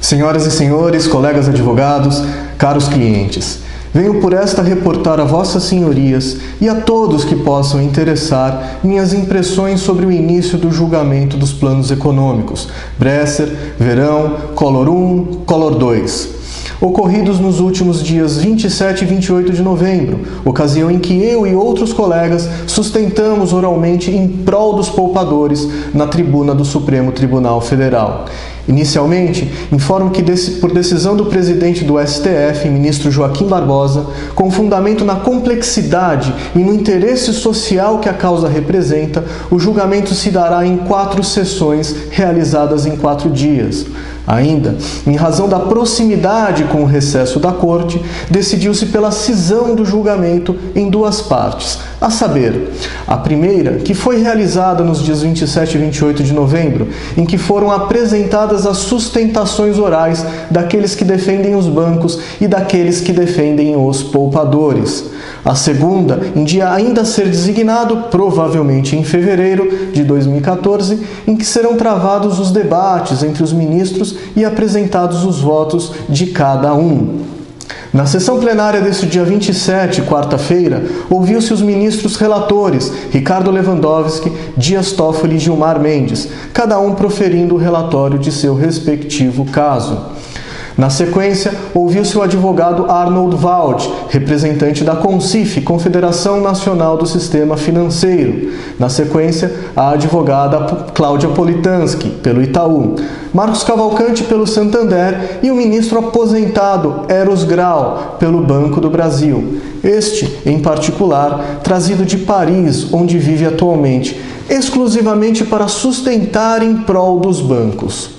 Senhoras e senhores, colegas advogados, caros clientes, venho por esta reportar a vossas senhorias e a todos que possam interessar minhas impressões sobre o início do julgamento dos planos econômicos Bresser, Verão, Collor 1, Collor 2, ocorridos nos últimos dias 27 e 28 de novembro, ocasião em que eu e outros colegas sustentamos oralmente em prol dos poupadores na tribuna do Supremo Tribunal Federal. Inicialmente, informo que, por decisão do presidente do STF, ministro Joaquim Barbosa, com fundamento na complexidade e no interesse social que a causa representa, o julgamento se dará em 4 sessões, realizadas em 4 dias. Ainda, em razão da proximidade com o recesso da Corte, decidiu-se pela cisão do julgamento em 2 partes, a saber, a primeira, que foi realizada nos dias 27 e 28 de novembro, em que foram apresentadas as sustentações orais daqueles que defendem os bancos e daqueles que defendem os poupadores. A segunda, em dia ainda a ser designado, provavelmente em fevereiro de 2014, em que serão travados os debates entre os ministros e apresentados os votos de cada um. Na sessão plenária deste dia 27, quarta-feira, ouviu-se os ministros relatores, Ricardo Lewandowski, Dias Toffoli e Gilmar Mendes, cada um proferindo o relatório de seu respectivo caso. Na sequência, ouviu-se o advogado Arnold Wald, representante da CONCIF, Confederação Nacional do Sistema Financeiro. Na sequência, a advogada Cláudia Politanski, pelo Itaú, Marcos Cavalcante, pelo Santander, e o ministro aposentado Eros Grau, pelo Banco do Brasil. Este, em particular, trazido de Paris, onde vive atualmente, exclusivamente para sustentar em prol dos bancos.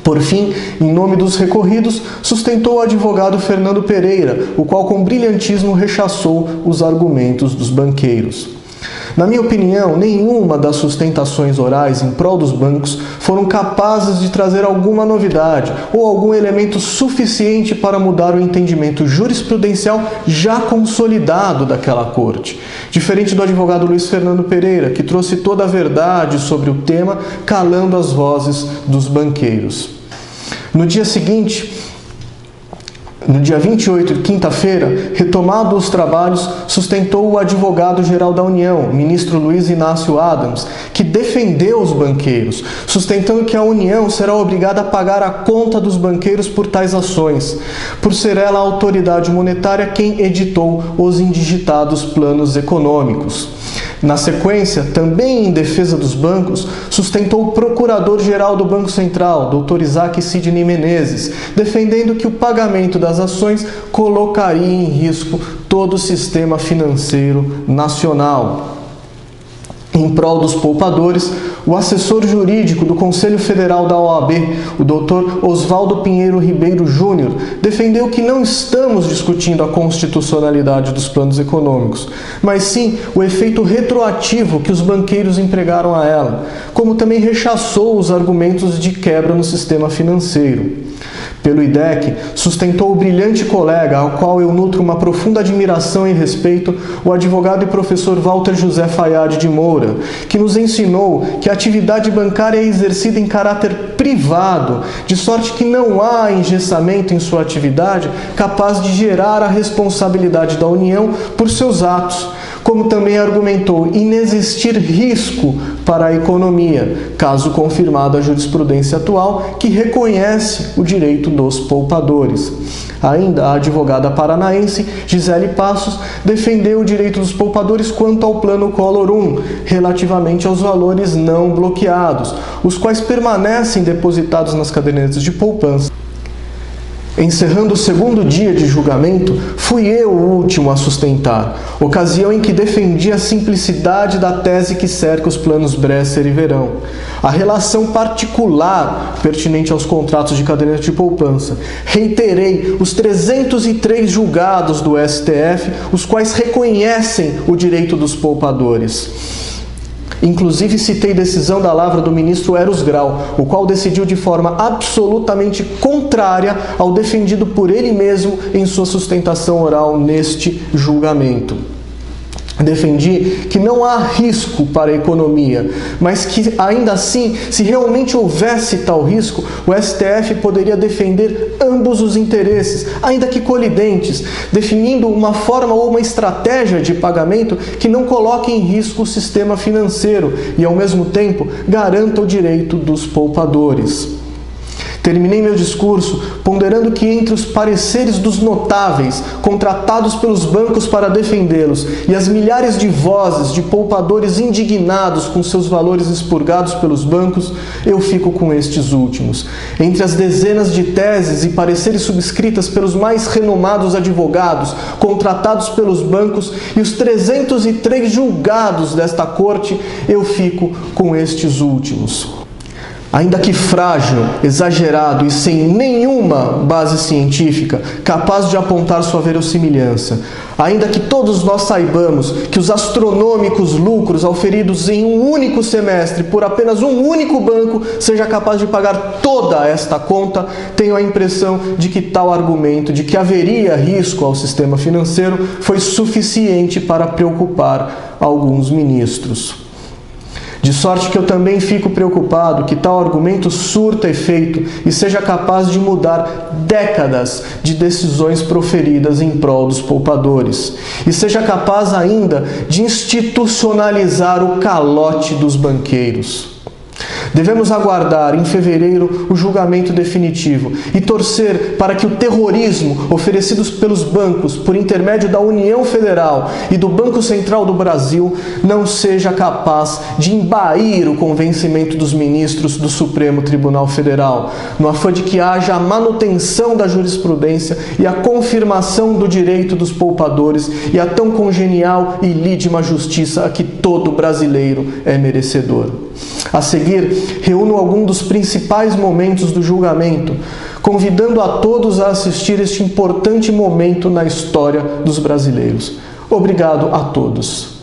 Por fim, em nome dos recorridos, sustentou o advogado Fernando Pereira, o qual com brilhantismo rechaçou os argumentos dos banqueiros. Na minha opinião, nenhuma das sustentações orais em prol dos bancos foram capazes de trazer alguma novidade ou algum elemento suficiente para mudar o entendimento jurisprudencial já consolidado daquela corte. Diferente do advogado Luiz Fernando Pereira, que trouxe toda a verdade sobre o tema, calando as vozes dos banqueiros. No dia seguinte, no dia 28, quinta-feira, retomado os trabalhos, sustentou o advogado-geral da União, ministro Luiz Inácio Adams, que defendeu os banqueiros, sustentando que a União será obrigada a pagar a conta dos banqueiros por tais ações, por ser ela a autoridade monetária quem editou os indigitados planos econômicos. Na sequência, também em defesa dos bancos, sustentou o procurador-geral do Banco Central, Dr. Isaac Sidney Menezes, defendendo que o pagamento das ações colocaria em risco todo o sistema financeiro nacional. Em prol dos poupadores, o assessor jurídico do Conselho Federal da OAB, o Dr. Oswaldo Pinheiro Ribeiro Júnior, defendeu que não estamos discutindo a constitucionalidade dos planos econômicos, mas sim o efeito retroativo que os banqueiros empregaram a ela, como também rechaçou os argumentos de quebra no sistema financeiro. Pelo IDEC, sustentou o brilhante colega, ao qual eu nutro uma profunda admiração e respeito, o advogado e professor Walter José Fayad de Moura, que nos ensinou que a atividade bancária é exercida em caráter privado, de sorte que não há engessamento em sua atividade capaz de gerar a responsabilidade da União por seus atos, como também argumentou inexistir risco para a economia, caso confirmada a jurisprudência atual, que reconhece o direito dos poupadores. Ainda a advogada paranaense Gisele Passos defendeu o direito dos poupadores quanto ao plano Collor 1, relativamente aos valores não bloqueados, os quais permanecem depositados nas cadernetas de poupança. Encerrando o segundo dia de julgamento, fui eu o último a sustentar, ocasião em que defendi a simplicidade da tese que cerca os planos Bresser e Verão, a relação particular pertinente aos contratos de caderneta de poupança. Reiterei os 303 julgados do STF, os quais reconhecem o direito dos poupadores. Inclusive citei decisão da lavra do ministro Eros Grau, o qual decidiu de forma absolutamente contrária ao defendido por ele mesmo em sua sustentação oral neste julgamento. Defendi que não há risco para a economia, mas que ainda assim, se realmente houvesse tal risco, o STF poderia defender ambos os interesses, ainda que colidentes, definindo uma forma ou uma estratégia de pagamento que não coloque em risco o sistema financeiro e, ao mesmo tempo, garanta o direito dos poupadores. Terminei meu discurso ponderando que entre os pareceres dos notáveis contratados pelos bancos para defendê-los e as milhares de vozes de poupadores indignados com seus valores expurgados pelos bancos, eu fico com estes últimos. Entre as dezenas de teses e pareceres subscritas pelos mais renomados advogados contratados pelos bancos e os 303 julgados desta corte, eu fico com estes últimos. Ainda que frágil, exagerado e sem nenhuma base científica capaz de apontar sua verossimilhança, ainda que todos nós saibamos que os astronômicos lucros auferidos em um único semestre por apenas um único banco seja capaz de pagar toda esta conta, tenho a impressão de que tal argumento de que haveria risco ao sistema financeiro foi suficiente para preocupar alguns ministros. De sorte que eu também fico preocupado que tal argumento surta efeito e seja capaz de mudar décadas de decisões proferidas em prol dos poupadores, e seja capaz ainda de institucionalizar o calote dos banqueiros. Devemos aguardar em fevereiro o julgamento definitivo e torcer para que o terrorismo oferecido pelos bancos por intermédio da União Federal e do Banco Central do Brasil não seja capaz de embair o convencimento dos ministros do Supremo Tribunal Federal, no afã de que haja a manutenção da jurisprudência e a confirmação do direito dos poupadores e a tão congenial e lídima justiça a que todo brasileiro é merecedor. A seguir, reúno alguns dos principais momentos do julgamento, convidando a todos a assistir este importante momento na história dos brasileiros. Obrigado a todos.